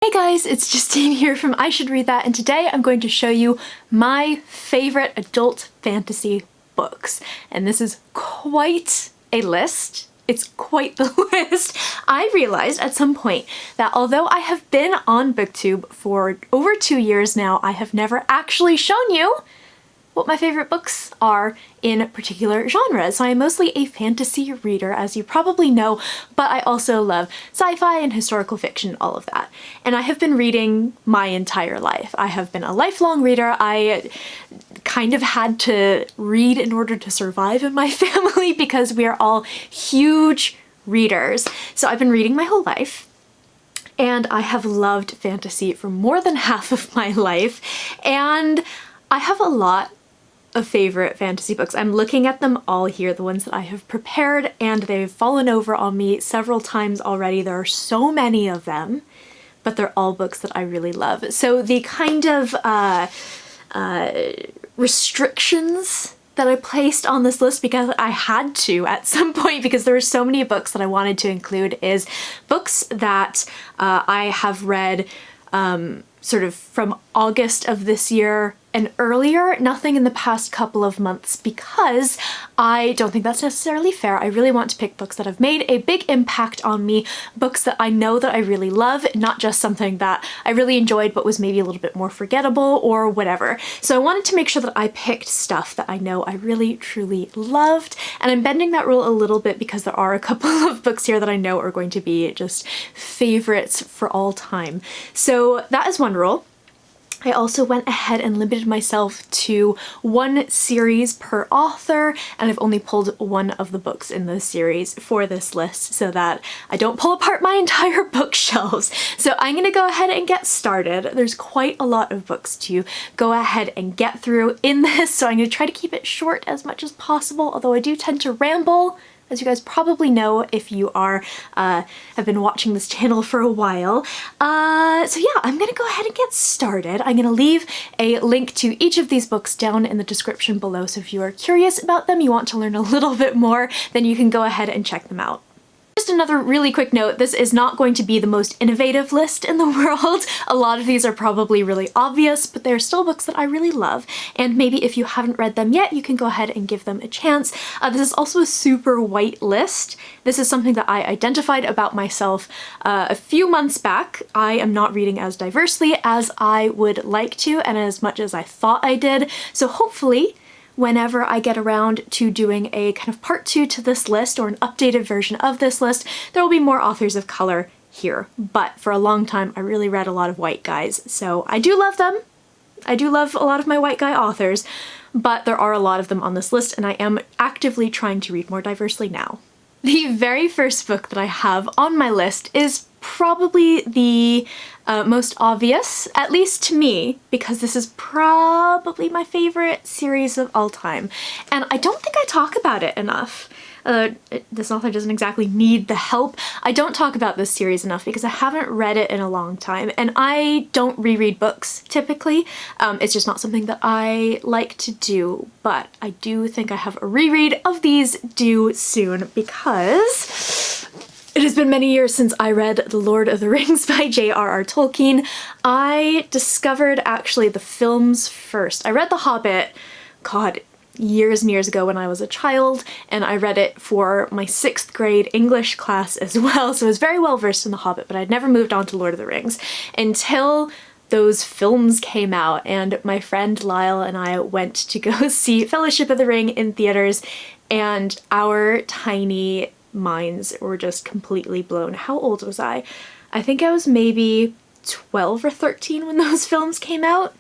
Hey guys, it's Justine here from I Should Read That, and today I'm going to show you my favorite adult fantasy books. And this is quite a list. It's quite the list. I realized at some point that although I have been on BookTube for over 2 years now, I have never actually shown you what my favorite books are in particular genres. So I'm mostly a fantasy reader, as you probably know, but I also love sci-fi and historical fiction, all of that. And I have been reading my entire life. I have been a lifelong reader. I kind of had to read in order to survive in my family because we are all huge readers. So I've been reading my whole life. And I have loved fantasy for more than half of my life. And I have a lot of favorite fantasy books. I'm looking at them all here, the ones that I have prepared, and they've fallen over on me several times already. There are so many of them, but they're all books that I really love. So the kind of restrictions that I placed on this list, because I had to at some point because there were so many books that I wanted to include, is books that I have read sort of from August of this year and earlier, nothing in the past couple of months, because I don't think that's necessarily fair. I really want to pick books that have made a big impact on me, books that I know that I really love, not just something that I really enjoyed but was maybe a little bit more forgettable or whatever. So I wanted to make sure that I picked stuff that I know I really truly loved, and I'm bending that rule a little bit because there are a couple of books here that I know are going to be just favorites for all time. So that is one rule. I also went ahead and limited myself to one series per author, and I've only pulled one of the books in the series for this list so that I don't pull apart my entire bookshelves. So I'm gonna go ahead and get started. There's quite a lot of books to go ahead and get through in this, so I'm gonna try to keep it short as much as possible, although I do tend to ramble, as you guys probably know if you are have been watching this channel for a while. So yeah, I'm gonna go ahead and get started. I'm gonna leave a link to each of these books down in the description below, so if you are curious about them, you want to learn a little bit more, then you can go ahead and check them out. Just another really quick note, this is not going to be the most innovative list in the world. A lot of these are probably really obvious, but they're still books that I really love, and maybe if you haven't read them yet, you can go ahead and give them a chance. This is also a super white list. This is something that I identified about myself a few months back. I am not reading as diversely as I would like to, and as much as I thought I did, so hopefully whenever I get around to doing a kind of part 2 to this list, or an updated version of this list, there will be more authors of color here. But for a long time, I really read a lot of white guys, so I do love them. I do love a lot of my white guy authors, but there are a lot of them on this list, and I am actively trying to read more diversely now. The very first book that I have on my list is probably the most obvious, at least to me, because this is probably my favorite series of all time. And I don't think I talk about it enough. This author doesn't exactly need the help. I don't talk about this series enough because I haven't read it in a long time, and I don't reread books typically. It's just not something that I like to do, but I do think I have a reread of these due soon because it has been many years since I read The Lord of the Rings by J.R.R. Tolkien. I discovered actually the films first. I read The Hobbit, God, years and years ago when I was a child, and I read it for my 6th grade English class as well, so I was very well versed in The Hobbit, but I'd never moved on to Lord of the Rings until those films came out, and my friend Lyle and I went to go see Fellowship of the Ring in theaters, and our tiny minds were just completely blown. How old was I? I think I was maybe 12 or 13 when those films came out.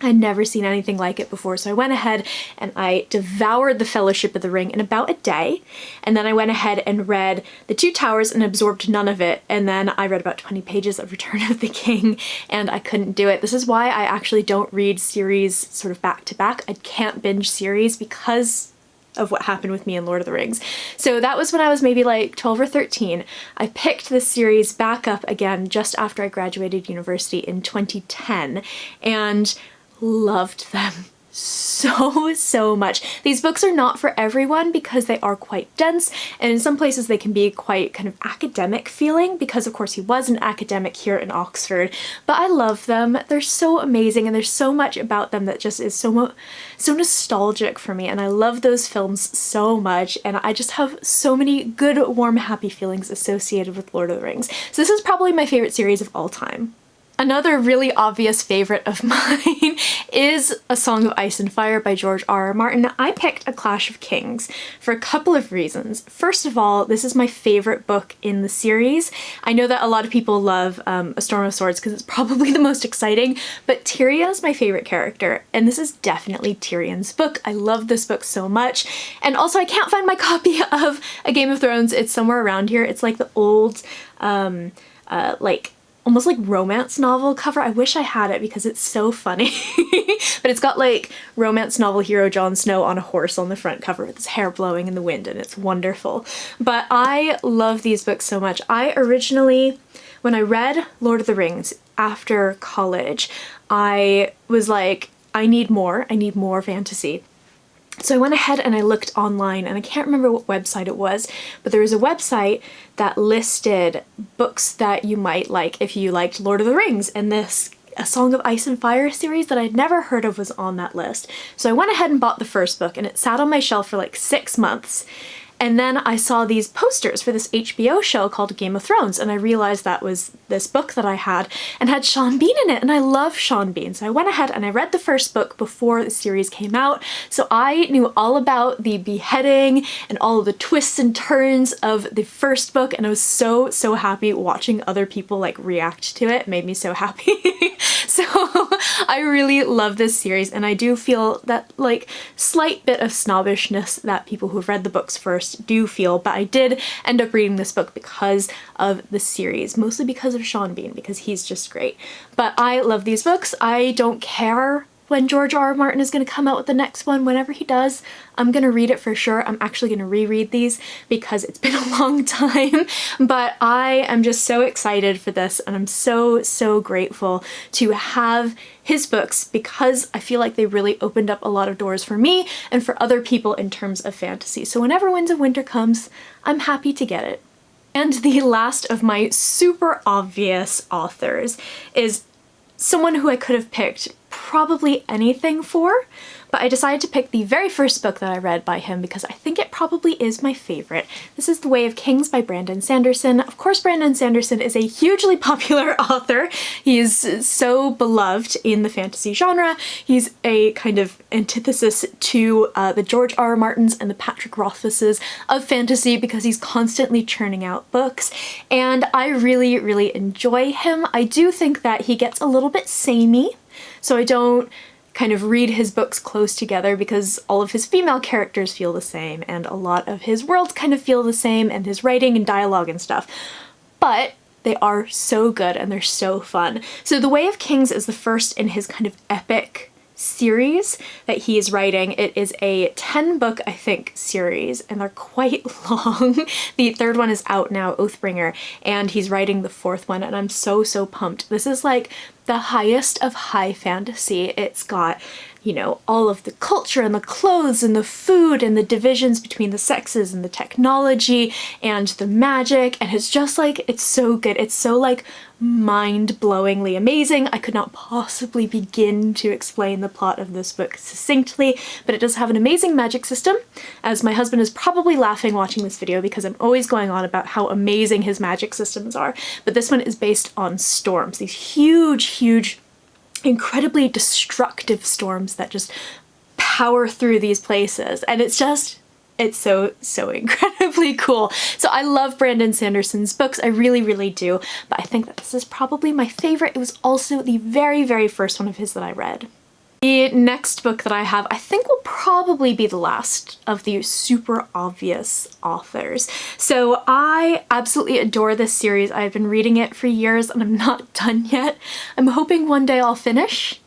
I'd never seen anything like it before, so I went ahead and I devoured the Fellowship of the Ring in about a day, and then I went ahead and read The Two Towers and absorbed none of it, and then I read about 20 pages of Return of the King, and I couldn't do it. This is why I actually don't read series sort of back to back. I can't binge series because of what happened with me in Lord of the Rings. So that was when I was maybe like 12 or 13. I picked this series back up again just after I graduated university in 2010, and loved them so much. These books are not for everyone because they are quite dense, and in some places they can be quite kind of academic feeling because of course he was an academic here in Oxford, but I love them. They're so amazing and there's so much about them that just is so nostalgic for me, and I love those films so much, and I just have so many good, warm, happy feelings associated with Lord of the Rings. So this is probably my favorite series of all time. Another really obvious favorite of mine is A Song of Ice and Fire by George R. R. Martin. I picked A Clash of Kings for a couple of reasons. First of all, this is my favorite book in the series. I know that a lot of people love A Storm of Swords because it's probably the most exciting, but Tyrion is my favorite character, and this is definitely Tyrion's book. I love this book so much. And also I can't find my copy of A Game of Thrones. It's somewhere around here. It's like the old, like, almost like romance novel cover. I wish I had it because it's so funny. But it's got like romance novel hero Jon Snow on a horse on the front cover with his hair blowing in the wind, and it's wonderful. But I love these books so much. I originally, when I read Lord of the Rings after college, I was like, I need more fantasy. So I went ahead and I looked online, and I can't remember what website it was, but there was a website that listed books that you might like if you liked Lord of the Rings, and this A Song of Ice and Fire series that I'd never heard of was on that list. So I went ahead and bought the first book, and it sat on my shelf for like 6 months. And then I saw these posters for this HBO show called Game of Thrones, and I realized that was this book that I had and had Sean Bean in it, and I love Sean Bean. So I went ahead and I read the first book before the series came out, so I knew all about the beheading and all of the twists and turns of the first book, and I was so happy watching other people like react to it. It made me so happy. So I really love this series, and I do feel that like slight bit of snobbishness that people who've read the books first do feel, but I did end up reading this book because of the series, mostly because of Sean Bean, because he's just great. But I love these books. I don't care when George R. R. Martin is going to come out with the next one. Whenever he does, I'm going to read it for sure. I'm actually going to reread these because it's been a long time, but I am just so excited for this, and I'm so grateful to have his books because I feel like they really opened up a lot of doors for me and for other people in terms of fantasy. So whenever Winds of Winter comes, I'm happy to get it. And the last of my super obvious authors is someone who I could have picked probably anything for, but I decided to pick the very first book that I read by him because I think it probably is my favorite. This is The Way of Kings by Brandon Sanderson. Of course, Brandon Sanderson is a hugely popular author. He is so beloved in the fantasy genre. He's a kind of antithesis to the George R. R. Martins and the Patrick Rothfusses of fantasy because he's constantly churning out books, and I really enjoy him. I do think that he gets a little bit samey, so I don't kind of read his books close together because all of his female characters feel the same, and a lot of his worlds kind of feel the same, and his writing and dialogue and stuff. But they are so good and they're so fun. So The Way of Kings is the first in his kind of epic series that he is writing. It is a 10-book, I think, series, and they're quite long. The third one is out now, Oathbringer, and he's writing the fourth one, and I'm so pumped. This is like the highest of high fantasy. It's got, you know, all of the culture and the clothes and the food and the divisions between the sexes and the technology and the magic, and it's just like, it's so good. It's so like mind-blowingly amazing. I could not possibly begin to explain the plot of this book succinctly, but it does have an amazing magic system, as my husband is probably laughing watching this video because I'm always going on about how amazing his magic systems are. But this one is based on storms, these huge incredibly destructive storms that just power through these places, and it's so incredibly cool. So I love Brandon Sanderson's books, I really do, but I think that this is probably my favorite. It was also the very first one of his that I read. The next book that I have, I think, will probably be the last of the super obvious authors. So I absolutely adore this series. I've been reading it for years and I'm not done yet. I'm hoping one day I'll finish.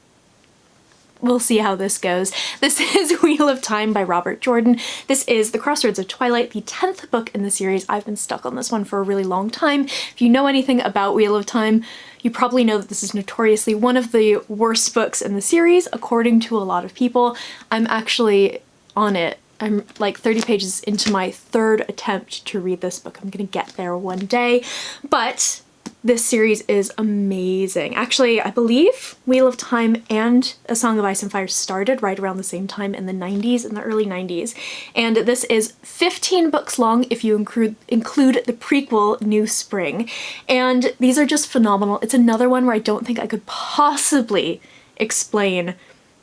we'll see how this goes. This is Wheel of Time by Robert Jordan. This is The Crossroads of Twilight, the 10th book in the series. I've been stuck on this one for a really long time. If you know anything about Wheel of Time, you probably know that this is notoriously one of the worst books in the series, according to a lot of people. I'm actually on it. I'm like 30 pages into my third attempt to read this book. I'm gonna get there one day, but this series is amazing. Actually, I believe Wheel of Time and A Song of Ice and Fire started right around the same time in the 90s, in the early 90s. And this is 15 books long if you include the prequel, New Spring. And these are just phenomenal. It's another one where I don't think I could possibly explain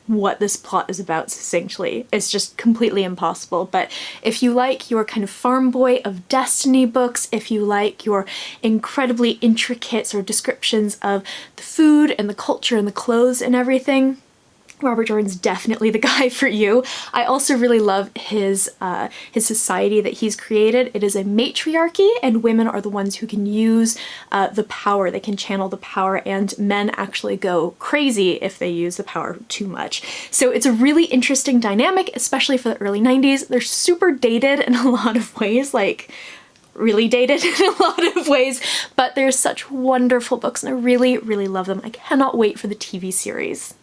what this plot is about succinctly. It's just completely impossible. But if you like your kind of farm boy of destiny books, if you like your incredibly intricate sort of descriptions of the food and the culture and the clothes and everything, Robert Jordan's definitely the guy for you. I also really love his society that he's created. It is a matriarchy, and women are the ones who can use the power. They can channel the power, and men actually go crazy if they use the power too much. So it's a really interesting dynamic, especially for the early 90s. They're super dated in a lot of ways, like really dated in a lot of ways, but they're such wonderful books and I really, really love them. I cannot wait for the TV series.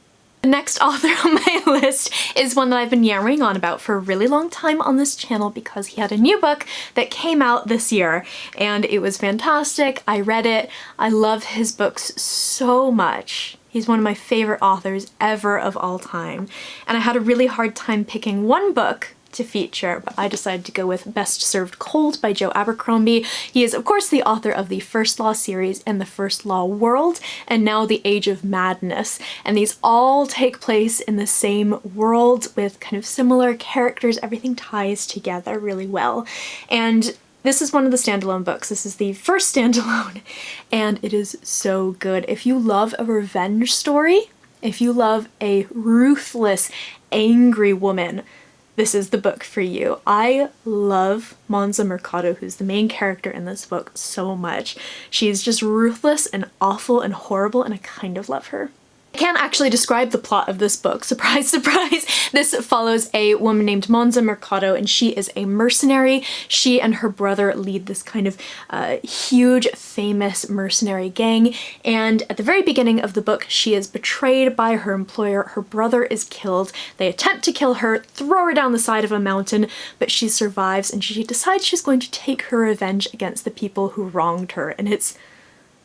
The next author on my list is one that I've been yammering on about for a really long time on this channel because he had a new book that came out this year and it was fantastic. I read it. I love his books so much. He's one of my favorite authors ever of all time. And I had a really hard time picking one book to feature, but I decided to go with Best Served Cold by Joe Abercrombie. He is, of course, the author of the First Law series and the First Law World, and now The Age of Madness. And these all take place in the same world with kind of similar characters. Everything ties together really well. And this is one of the standalone books. This is the first standalone, and it is so good. If you love a revenge story, if you love a ruthless, angry woman, this is the book for you. I love Monza Mercado, who's the main character in this book, so much. She's just ruthless and awful and horrible, and I kind of love her. I can't actually describe the plot of this book. Surprise, surprise. This follows a woman named Monza Mercado, and she is a mercenary. She and her brother lead this kind of huge, famous mercenary gang. And at the very beginning of the book, she is betrayed by her employer. Her brother is killed. They attempt to kill her, throw her down the side of a mountain, but she survives, and she decides she's going to take her revenge against the people who wronged her. And it's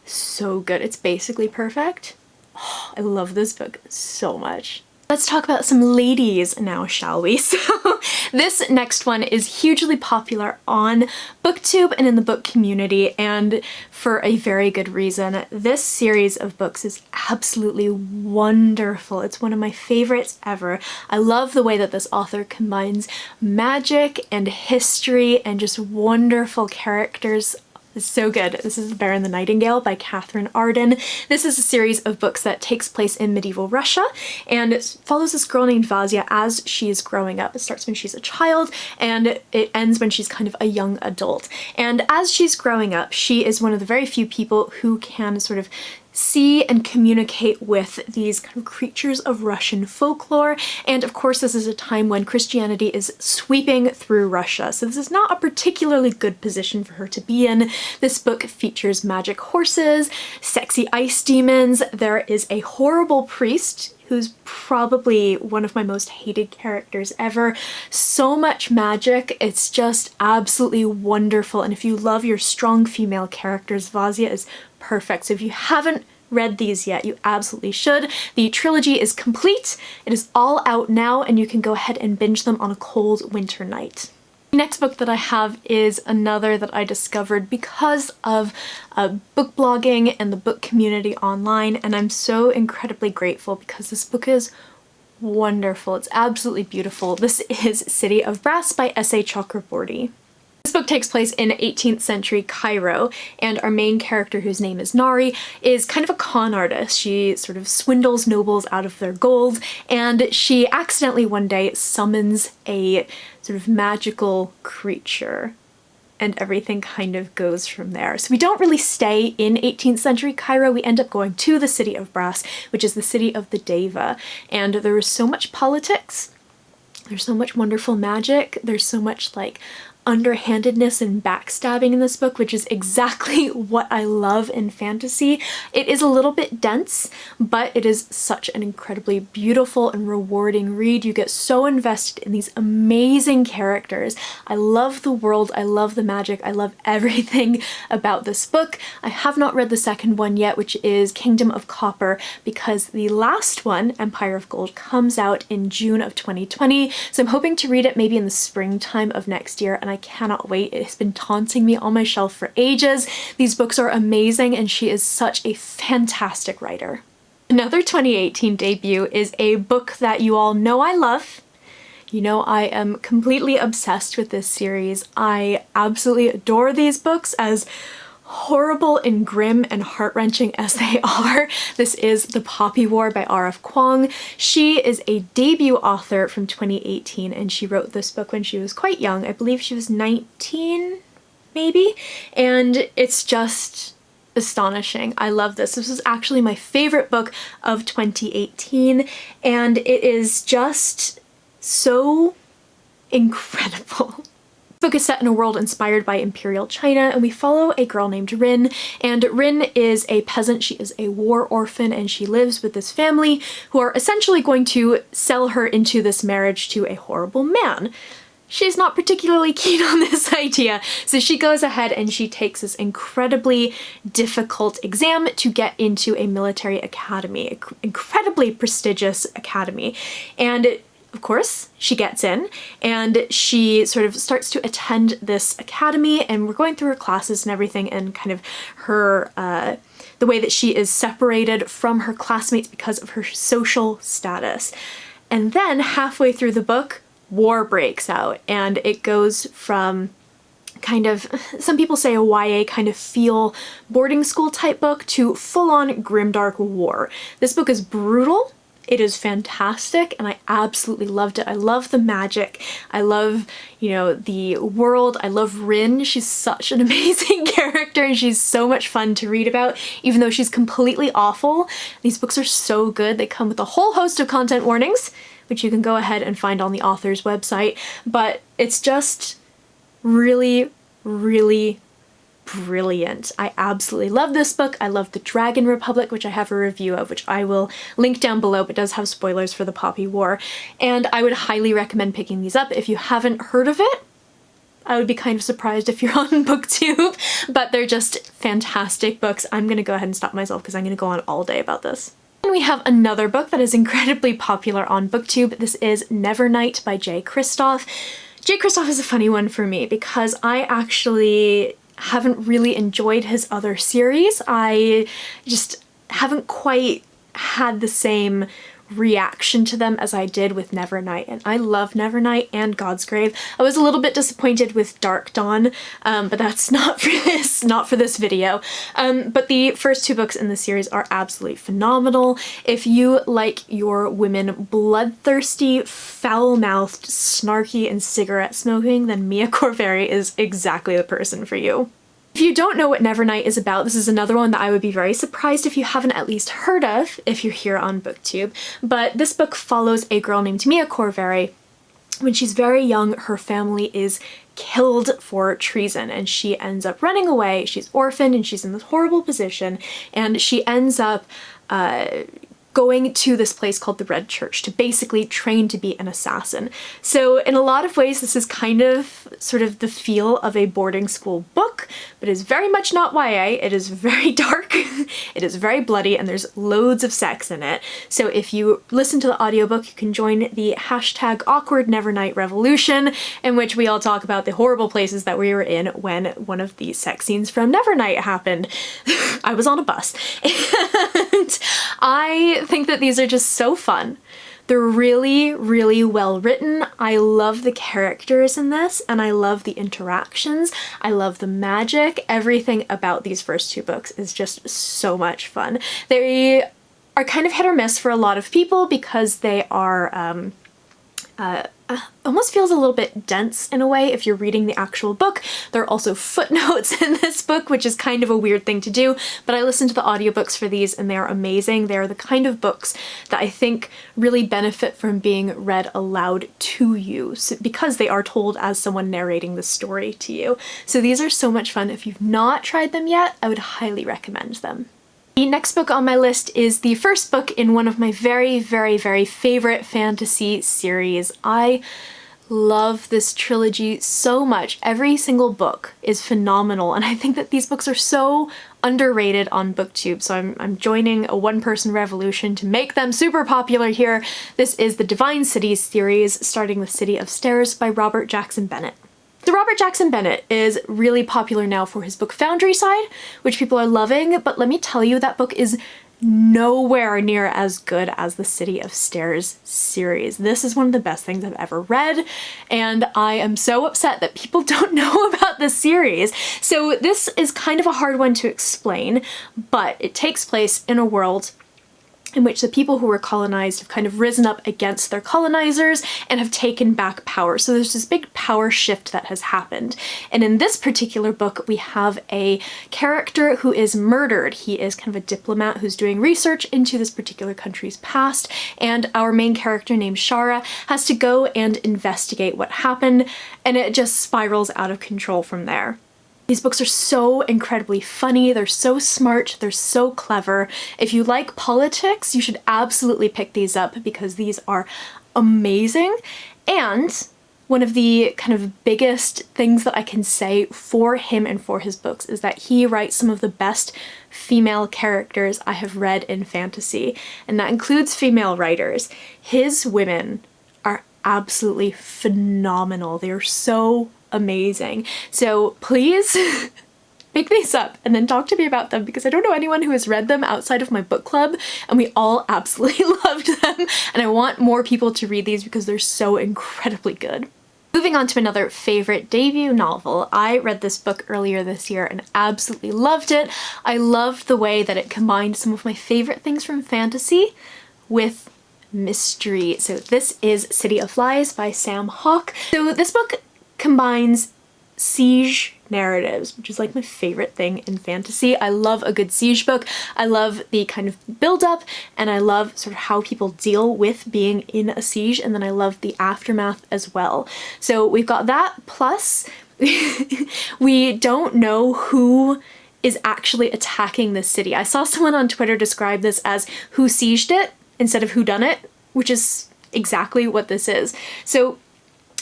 so good. It's basically perfect. Oh, I love this book so much. Let's talk about some ladies now, shall we? So this next one is hugely popular on BookTube and in the book community, and for a very good reason. This series of books is absolutely wonderful. It's one of my favorites ever. I love the way that this author combines magic and history and just wonderful characters. It's so good. This is Baron the Nightingale by Catherine Arden. This is a series of books that takes place in medieval Russia, and it follows this girl named Vasia as she is growing up. It starts when she's a child and it ends when she's kind of a young adult. And as she's growing up, she is one of the very few people who can sort of see and communicate with these kind of creatures of Russian folklore. And of course, this is a time when Christianity is sweeping through Russia. So this is not a particularly good position for her to be in. This book features magic horses, sexy ice demons. There is a horrible priest who's probably one of my most hated characters ever. So much magic. It's just absolutely wonderful. And if you love your strong female characters, Vasia is perfect. So if you haven't read these yet, you absolutely should. The trilogy is complete. It is all out now, and you can go ahead and binge them on a cold winter night. The next book that I have is another that I discovered because of book blogging and the book community online, and I'm so incredibly grateful because this book is wonderful. It's absolutely beautiful. This is City of Brass by S.A. Chakraborty. This book takes place in 18th century Cairo, and our main character, whose name is Nari, is kind of a con artist. She sort of swindles nobles out of their gold, and she accidentally one day summons a sort of magical creature. and everything kind of goes from there. So we don't really stay in 18th century Cairo. We end up going to the city of Brass, which is the city of the Deva. And there is so much politics. There's so much wonderful magic. There's so much like underhandedness and backstabbing in this book, which is exactly what I love in fantasy. It is a little bit dense, but it is such an incredibly beautiful and rewarding read. You get so invested in these amazing characters. I love the world, I love the magic, I love everything about this book. I have not read the second one yet, which is Kingdom of Copper, because the last one, Empire of Gold, comes out in June of 2020. So I'm hoping to read it maybe in the springtime of next year, and I cannot wait. It has been taunting me on my shelf for ages. These books are amazing, and she is such a fantastic writer. Another 2018 debut is a book that you all know I love. You know I am completely obsessed with this series. I absolutely adore these books, as horrible and grim and heart-wrenching as they are. This is The Poppy War by R.F. Kuang. She is a debut author from 2018, and she wrote this book when she was quite young. I believe she was 19, maybe? And it's just astonishing. I love this. This was actually my favorite book of 2018, and it is just so incredible. The book is set in a world inspired by Imperial China, and we follow a girl named Rin. And Rin is a peasant. She is a war orphan, and she lives with this family who are essentially going to sell her into this marriage to a horrible man. She's not particularly keen on this idea, so she goes ahead and she takes this incredibly difficult exam to get into a military academy, an incredibly prestigious academy. And of course, she gets in, and she sort of starts to attend this academy, and we're going through her classes and everything, and kind of her, the way that she is separated from her classmates because of her social status. And then halfway through the book, war breaks out, and it goes from kind of, some people say a YA kind of feel boarding school type book to full-on grimdark war. This book is brutal. It is fantastic, and I absolutely loved it. I love the magic. I love, you know, the world. I love Rin. She's such an amazing character, and she's so much fun to read about, even though she's completely awful. These books are so good. They come with a whole host of content warnings, which you can go ahead and find on the author's website, but it's just really, really brilliant. I absolutely love this book. I love The Dragon Republic, which I have a review of, which I will link down below, but does have spoilers for The Poppy War. And I would highly recommend picking these up. If you haven't heard of it, I would be kind of surprised if you're on BookTube, but they're just fantastic books. I'm gonna go ahead and stop myself because I'm gonna go on all day about this. And we have another book that is incredibly popular on BookTube. This is Nevernight by Jay Kristoff. Jay Kristoff is a funny one for me because I actually haven't really enjoyed his other series. I just haven't quite had the same reaction to them as I did with Nevernight, and I love Nevernight and God's Grave. I was a little bit disappointed with Dark Dawn, but that's not for this video. But the first two books in the series are absolutely phenomenal. If you like your women bloodthirsty, foul-mouthed, snarky, and cigarette smoking, then Mia Corveri is exactly the person for you. If you don't know what Nevernight is about, this is another one that I would be very surprised if you haven't at least heard of if you're here on BookTube. But this book follows a girl named Mia Corveri. When she's very young, her family is killed for treason, and she ends up running away. She's orphaned, and she's in this horrible position, and she ends up going to this place called the Red Church to basically train to be an assassin. So in a lot of ways, this is kind of sort of the feel of a boarding school book, but it's very much not YA. It is very dark, it is very bloody, and there's loads of sex in it. So if you listen to the audiobook, you can join the hashtag Awkward Nevernight Revolution, in which we all talk about the horrible places that we were in when one of the sex scenes from Nevernight happened. I was on a bus. And I think that these are just so fun. They're really, really well written. I love the characters in this, and I love the interactions. I love the magic. Everything about these first two books is just so much fun. They are kind of hit or miss for a lot of people because they are almost feels a little bit dense in a way if you're reading the actual book. There are also footnotes in this book, which is kind of a weird thing to do, but I listened to the audiobooks for these and they're amazing. They're the kind of books that I think really benefit from being read aloud to you, because they are told as someone narrating the story to you. So these are so much fun. If you've not tried them yet, I would highly recommend them. The next book on my list is the first book in one of my very, very, very favorite fantasy series. I love this trilogy so much. Every single book is phenomenal, and I think that these books are so underrated on BookTube, so I'm joining a one-person revolution to make them super popular here. This is the Divine Cities series, starting with City of Stairs by Robert Jackson Bennett. So Robert Jackson Bennett is really popular now for his book Foundryside, which people are loving, but let me tell you, that book is nowhere near as good as the City of Stairs series. This is one of the best things I've ever read, and I am so upset that people don't know about this series. So this is kind of a hard one to explain, but it takes place in a world in which the people who were colonized have kind of risen up against their colonizers and have taken back power. So there's this big power shift that has happened. And in this particular book, we have a character who is murdered. He is kind of a diplomat who's doing research into this particular country's past, and our main character named Shara has to go and investigate what happened, and it just spirals out of control from there. These books are so incredibly funny, they're so smart, they're so clever. If you like politics, you should absolutely pick these up because these are amazing. And one of the kind of biggest things that I can say for him and for his books is that he writes some of the best female characters I have read in fantasy, and that includes female writers. His women are absolutely phenomenal. They are so amazing. So please pick these up and then talk to me about them, because I don't know anyone who has read them outside of my book club, and we all absolutely loved them, and I want more people to read these because they're so incredibly good. Moving on to another favorite debut novel. I read this book earlier this year and absolutely loved it. I loved the way that it combined some of my favorite things from fantasy with mystery. So this is City of Lies by Sam Hawke. So this book combines siege narratives, which is like my favorite thing in fantasy. I love a good siege book. I love the kind of build up, and I love sort of how people deal with being in a siege, and then I love the aftermath as well. So we've got that, plus we don't know who is actually attacking this city. I saw someone on Twitter describe this as who sieged it instead of who done it, which is exactly what this is. So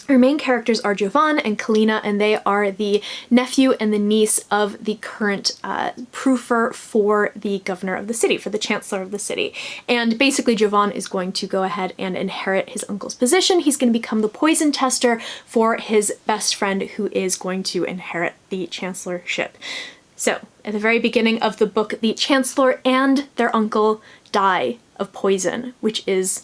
our main characters are Jovan and Kalina, and they are the nephew and the niece of the current proofer for the governor of the city, for the chancellor of the city. And basically Jovan is going to go ahead and inherit his uncle's position. He's going to become the poison tester for his best friend, who is going to inherit the chancellorship. So at the very beginning of the book, the chancellor and their uncle die of poison, which is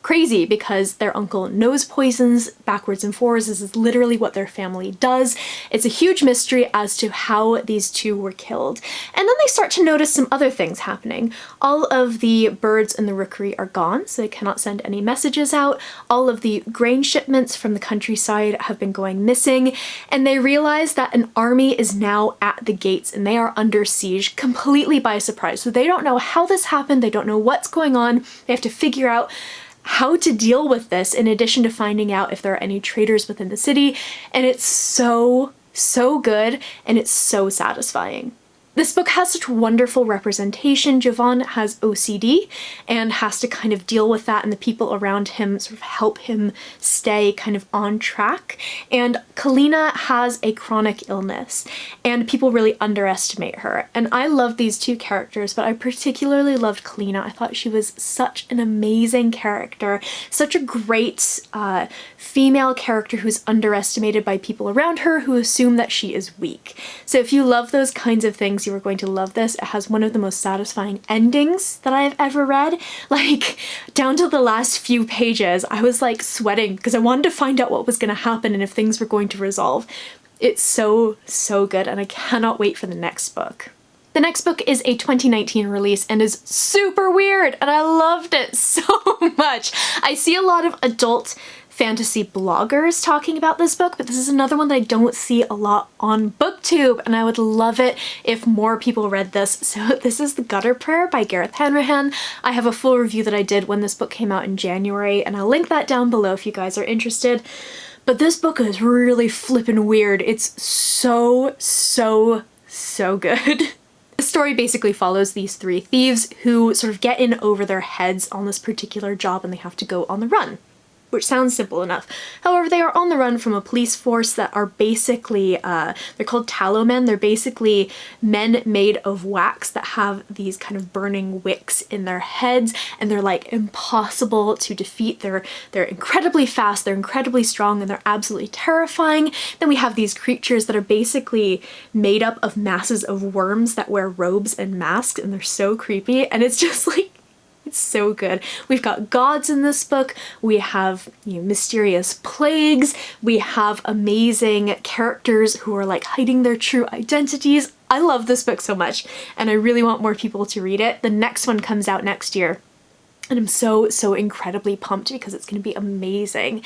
crazy because their uncle knows poisons backwards and forwards. This is literally what their family does. It's a huge mystery as to how these two were killed. And then they start to notice some other things happening. All of the birds in the rookery are gone, so they cannot send any messages out. All of the grain shipments from the countryside have been going missing, and they realize that an army is now at the gates and they are under siege completely by surprise. So they don't know how this happened, they don't know what's going on, they have to figure out how to deal with this, in addition to finding out if there are any traitors within the city, and it's so good, and it's so satisfying. This book has such wonderful representation. Jovan has OCD and has to kind of deal with that, and the people around him sort of help him stay kind of on track. And Kalina has a chronic illness, and people really underestimate her. And I love these two characters, but I particularly loved Kalina. I thought she was such an amazing character, such a great female character who's underestimated by people around her who assume that she is weak. So if you love those kinds of things, you are going to love this. It has one of the most satisfying endings that I have ever read. Like, down to the last few pages, I was like sweating because I wanted to find out what was going to happen and if things were going to resolve. It's so good, and I cannot wait for the next book. The next book is a 2019 release and is super weird, and I loved it so much. I see a lot of adult fantasy bloggers talking about this book, but this is another one that I don't see a lot on BookTube, and I would love it if more people read this. So this is The Gutter Prayer by Gareth Hanrahan. I have a full review that I did when this book came out in January, and I'll link that down below if you guys are interested. But this book is really flippin' weird. It's so good. The story basically follows these three thieves who sort of get in over their heads on this particular job and they have to go on the run, which sounds simple enough. However, they are on the run from a police force that are basically, they're called tallow men. They're basically men made of wax that have these kind of burning wicks in their heads, and they're like impossible to defeat. They're incredibly fast, they're incredibly strong, and they're absolutely terrifying. Then we have these creatures that are basically made up of masses of worms that wear robes and masks, and they're so creepy, and it's just like, it's so good. We've got gods in this book, we have, you know, mysterious plagues, we have amazing characters who are like hiding their true identities. I love this book so much, and I really want more people to read it. The next one comes out next year, and I'm so incredibly pumped because it's going to be amazing.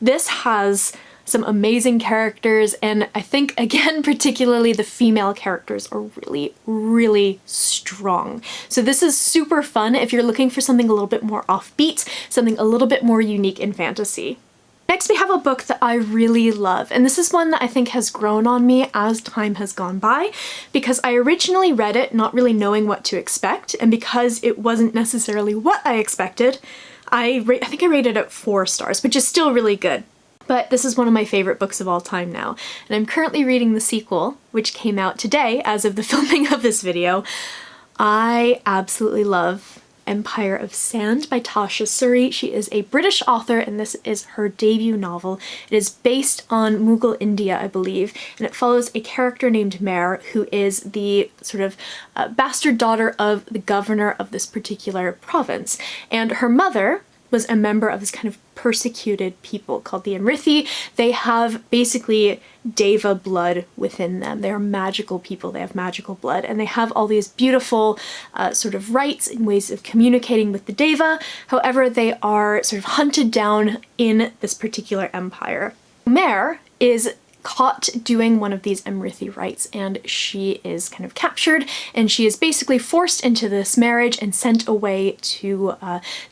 This has some amazing characters, and I think, again, particularly the female characters are really strong. So this is super fun if you're looking for something a little bit more offbeat, something a little bit more unique in fantasy. Next, we have a book that I really love, and this is one that I think has grown on me as time has gone by, because I originally read it not really knowing what to expect, and because it wasn't necessarily what I expected, I think I rated it 4 stars, which is still really good. But this is one of my favorite books of all time now, and I'm currently reading the sequel, which came out today as of the filming of this video. I absolutely love Empire of Sand by Tasha Suri. She is a British author, and this is her debut novel. It is based on Mughal India, I believe, and it follows a character named Mare, who is the sort of bastard daughter of the governor of this particular province. And her mother was a member of this kind of persecuted people called the Amrithi. They have basically Deva blood within them. They are magical people, they have magical blood, and they have all these beautiful sort of rites and ways of communicating with the Deva. However, they are sort of hunted down in this particular empire. Mare is caught doing one of these Amrithi rites, and she is kind of captured, and she is basically forced into this marriage and sent away to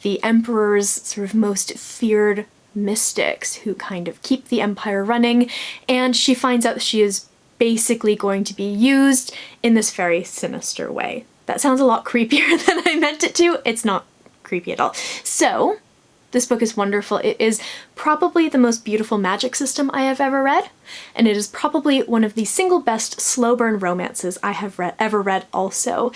the emperor's sort of most feared mystics who kind of keep the empire running, and she finds out that she is basically going to be used in this very sinister way. That sounds a lot creepier than I meant it to. It's not creepy at all. So this book is wonderful. It is probably the most beautiful magic system I have ever read, and it is probably one of the single best slow burn romances I have ever read also.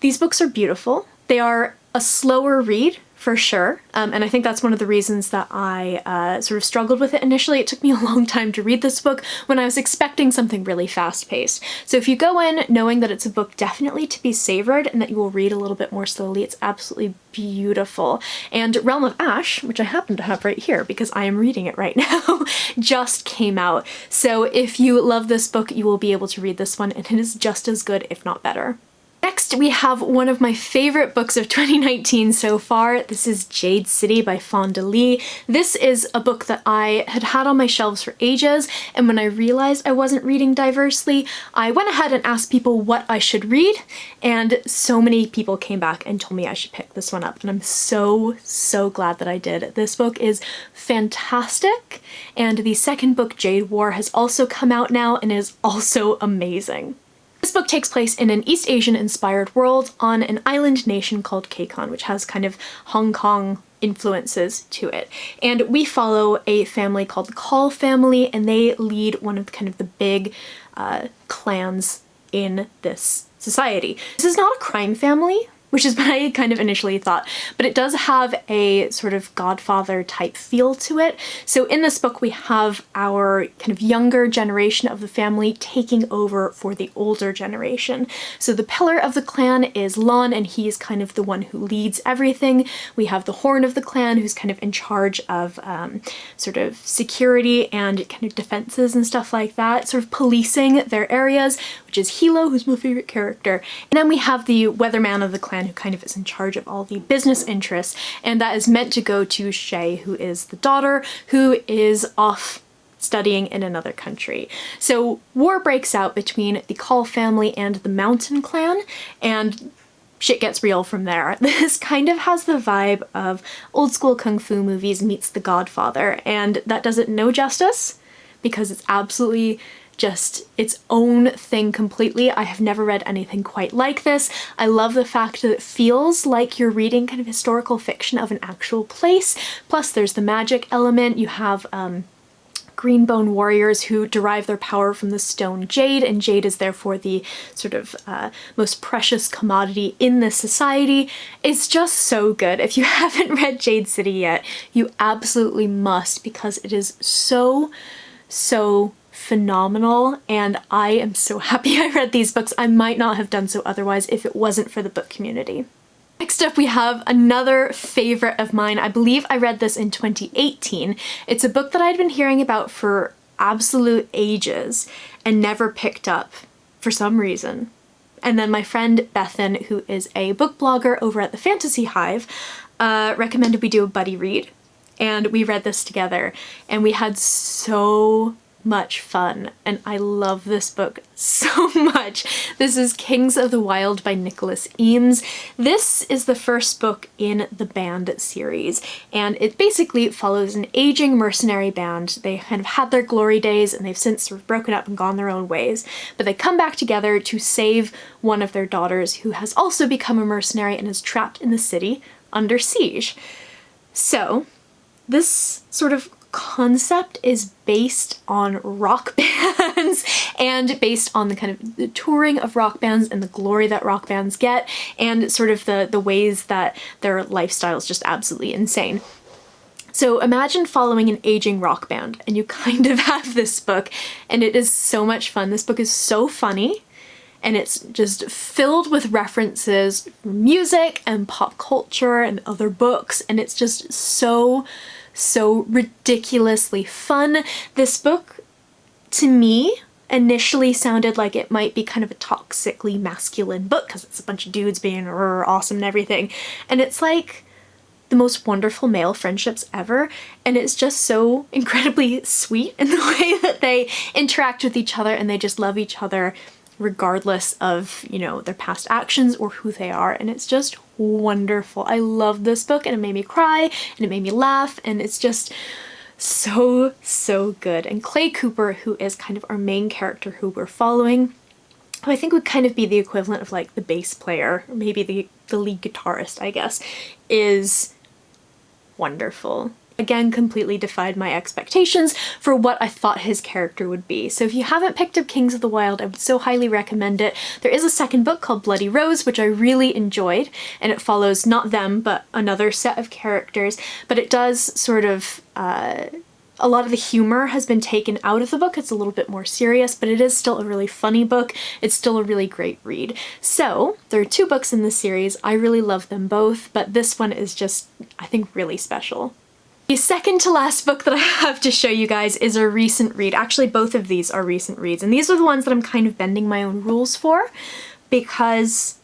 These books are beautiful. They are a slower read, for sure, and I think that's one of the reasons that I sort of struggled with it initially. It took me a long time to read this book when I was expecting something really fast-paced. So if you go in knowing that it's a book definitely to be savored and that you will read a little bit more slowly, it's absolutely beautiful. And Realm of Ash, which I happen to have right here because I am reading it right now, just came out. So if you love this book, you will be able to read this one, and it is just as good, if not better. Next, we have one of my favorite books of 2019 so far. This is Jade City by Fonda Lee. This is a book that I had on my shelves for ages, and when I realized I wasn't reading diversely, I went ahead and asked people what I should read, and so many people came back and told me I should pick this one up, and I'm so glad that I did. This book is fantastic, and the second book, Jade War, has also come out now and is also amazing. This book takes place in an East Asian-inspired world on an island nation called Kekon, which has kind of Hong Kong influences to it. And we follow a family called the Call family, and they lead one of kind of the big clans in this society. This is not a crime family, which is what I kind of initially thought, but it does have a sort of Godfather type feel to it. So in this book we have our kind of younger generation of the family taking over for the older generation. So the pillar of the clan is Lon, and he's kind of the one who leads everything. We have the horn of the clan, who's kind of in charge of sort of security and kind of defenses and stuff like that, sort of policing their areas, which is Hilo, who's my favorite character. And then we have the weatherman of the clan, man who kind of is in charge of all the business interests, and that is meant to go to Shay, who is the daughter, who is off studying in another country. So war breaks out between the Call family and the Mountain clan, and shit gets real from there. This kind of has the vibe of old school kung fu movies meets The Godfather, and that does it no justice because it's absolutely just its own thing completely. I have never read anything quite like this. I love the fact that it feels like you're reading kind of historical fiction of an actual place. Plus there's the magic element. You have greenbone warriors who derive their power from the stone jade, and jade is therefore the sort of most precious commodity in this society. It's just so good. If you haven't read Jade City yet, you absolutely must, because it is so phenomenal, and I am so happy I read these books. I might not have done so otherwise if it wasn't for the book community. Next up we have another favorite of mine. I believe I read this in 2018. It's a book that I'd been hearing about for absolute ages and never picked up for some reason. And then my friend Bethan, who is a book blogger over at the Fantasy Hive, recommended we do a buddy read. And we read this together and we had so much fun, and I love this book so much. This is Kings of the Wild by Nicholas Eames. This is the first book in the band series, and it basically follows an aging mercenary band. They kind of had their glory days and they've since sort of broken up and gone their own ways, but they come back together to save one of their daughters who has also become a mercenary and is trapped in the city under siege. So this sort of concept is based on rock bands and based on the kind of the touring of rock bands and the glory that rock bands get, and sort of the ways that their lifestyle is just absolutely insane. So imagine following an aging rock band, and you kind of have this book, and it is so much fun. This book is so funny, and it's just filled with references from music and pop culture and other books, and it's just so ridiculously fun. This book, to me, initially sounded like it might be kind of a toxically masculine book because it's a bunch of dudes being awesome and everything. And it's like the most wonderful male friendships ever. And it's just so incredibly sweet in the way that they interact with each other, and they just love each other regardless of, you know, their past actions or who they are. And it's just wonderful. I love this book, and it made me cry and it made me laugh, and it's just so good. And Clay Cooper, who is kind of our main character who we're following, who I think would kind of be the equivalent of like the bass player, or maybe the lead guitarist, I guess, is wonderful. Again, completely defied my expectations for what I thought his character would be. So if you haven't picked up Kings of the Wild, I would so highly recommend it. There is a second book called Bloody Rose, which I really enjoyed, and it follows not them, but another set of characters, but it does sort of, a lot of the humor has been taken out of the book. It's a little bit more serious, but it is still a really funny book. It's still a really great read. So there are two books in this series. I really love them both, but this one is just, I think, really special. The second to last book that I have to show you guys is a recent read. Actually, both of these are recent reads, and these are the ones that I'm kind of bending my own rules for, because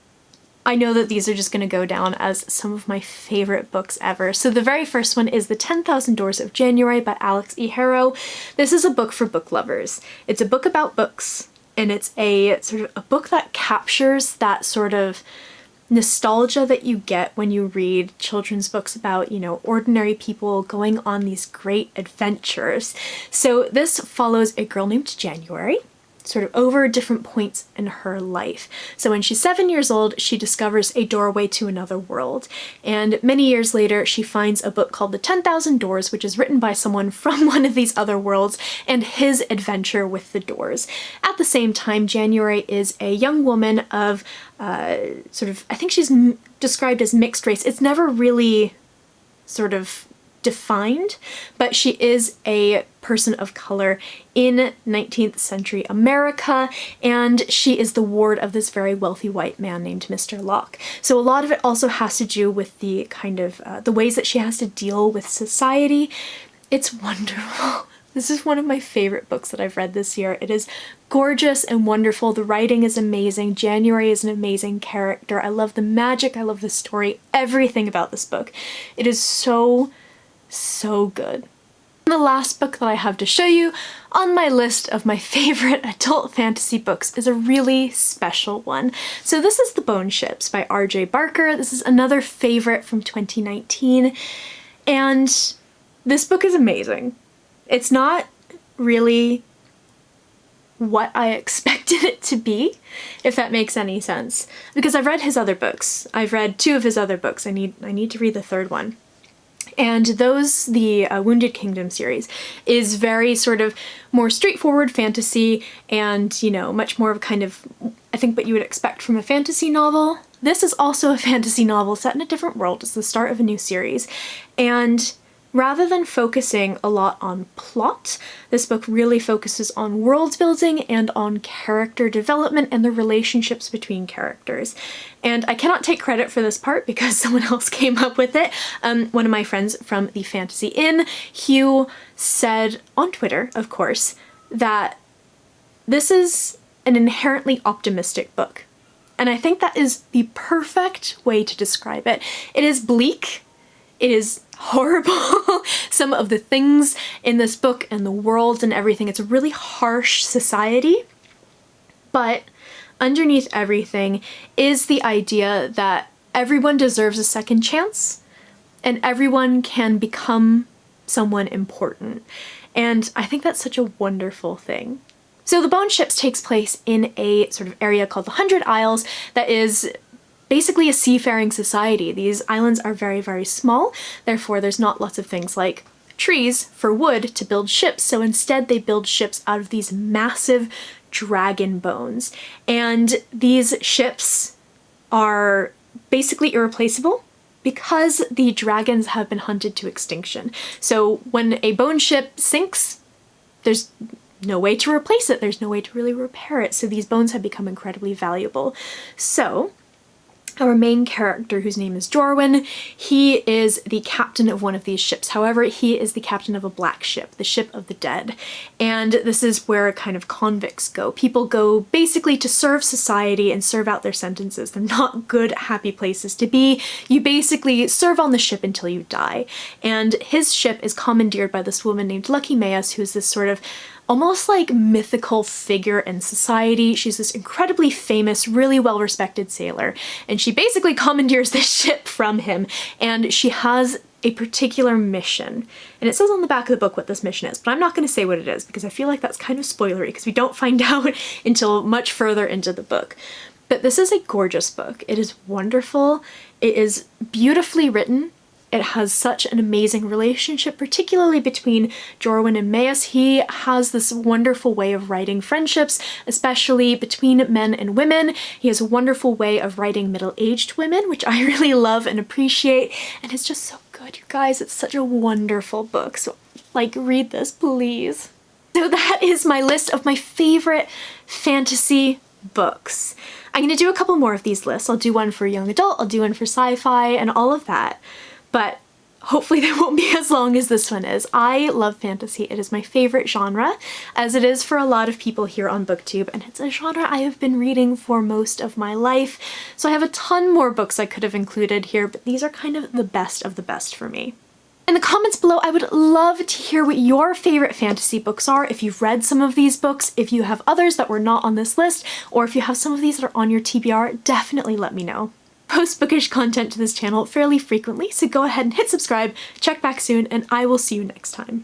I know that these are just going to go down as some of my favorite books ever. So the very first one is The 10,000 Doors of January by Alex E. Harrow. This is a book for book lovers. It's a book about books, and it's a sort of a book that captures that sort of nostalgia that you get when you read children's books about, you know, ordinary people going on these great adventures. So this follows a girl named January, sort of over different points in her life. So when she's 7 years old, she discovers a doorway to another world. And many years later, she finds a book called The 10,000 Doors, which is written by someone from one of these other worlds, and his adventure with the doors. At the same time, January is a young woman of sort of, I think she's described as mixed race. It's never really sort of defined, but she is a person of color in 19th century America, and she is the ward of this very wealthy white man named Mr. Locke. So a lot of it also has to do with the kind of the ways that she has to deal with society. It's wonderful. This is one of my favorite books that I've read this year. It is gorgeous and wonderful. The writing is amazing. January is an amazing character. I love the magic. I love the story. Everything about this book. It is so, so good. The last book that I have to show you on my list of my favorite adult fantasy books is a really special one. So this is The Bone Ships by R.J. Barker. This is another favorite from 2019. And this book is amazing. It's not really what I expected it to be, if that makes any sense. Because I've read his other books. I've read 2 of his other books. I need to read the 3rd one. And those, the Wounded Kingdom series, is very sort of more straightforward fantasy and, you know, much more of kind of, I think, what you would expect from a fantasy novel. This is also a fantasy novel set in a different world. It's the start of a new series. And rather than focusing a lot on plot, this book really focuses on world building and on character development and the relationships between characters. And I cannot take credit for this part because someone else came up with it. One of my friends from the Fantasy Inn, Hugh, said on Twitter, of course, that this is an inherently optimistic book. And I think that is the perfect way to describe it. It is bleak. It is horrible. Some of the things in this book and the world and everything, it's a really harsh society. But underneath everything is the idea that everyone deserves a second chance and everyone can become someone important. And I think that's such a wonderful thing. So The Bone Ships takes place in a sort of area called the 100 Isles that is basically a seafaring society. These islands are very, very small, therefore there's not lots of things like trees for wood to build ships, so instead they build ships out of these massive dragon bones. And these ships are basically irreplaceable because the dragons have been hunted to extinction. So when a bone ship sinks, there's no way to replace it, there's no way to really repair it, so these bones have become incredibly valuable. So our main character, whose name is Jorwin, he is the captain of one of these ships. However, he is the captain of a black ship, the Ship of the Dead. And this is where kind of convicts go. People go basically to serve society and serve out their sentences. They're not good, happy places to be. You basically serve on the ship until you die. And his ship is commandeered by this woman named Lucky Mayas, who's this sort of almost like mythical figure in society. She's this incredibly famous, really well-respected sailor, and she basically commandeers this ship from him, and she has a particular mission. And it says on the back of the book what this mission is, but I'm not going to say what it is because I feel like that's kind of spoilery because we don't find out until much further into the book. But this is a gorgeous book. It is wonderful. It is beautifully written. It has such an amazing relationship, particularly between Jorwin and Mayas. He has this wonderful way of writing friendships, especially between men and women. He has a wonderful way of writing middle-aged women, which I really love and appreciate. And it's just so good, you guys. It's such a wonderful book. So, like, read this, please. So that is my list of my favorite fantasy books. I'm going to do a couple more of these lists. I'll do one for young adult, I'll do one for sci-fi, and all of that. But hopefully they won't be as long as this one is. I love fantasy. It is my favorite genre, as it is for a lot of people here on BookTube, and it's a genre I have been reading for most of my life. So I have a ton more books I could have included here, but these are kind of the best for me. In the comments below, I would love to hear what your favorite fantasy books are, if you've read some of these books, if you have others that were not on this list, or if you have some of these that are on your TBR, definitely let me know. Post bookish content to this channel fairly frequently, so go ahead and hit subscribe, check back soon, and I will see you next time.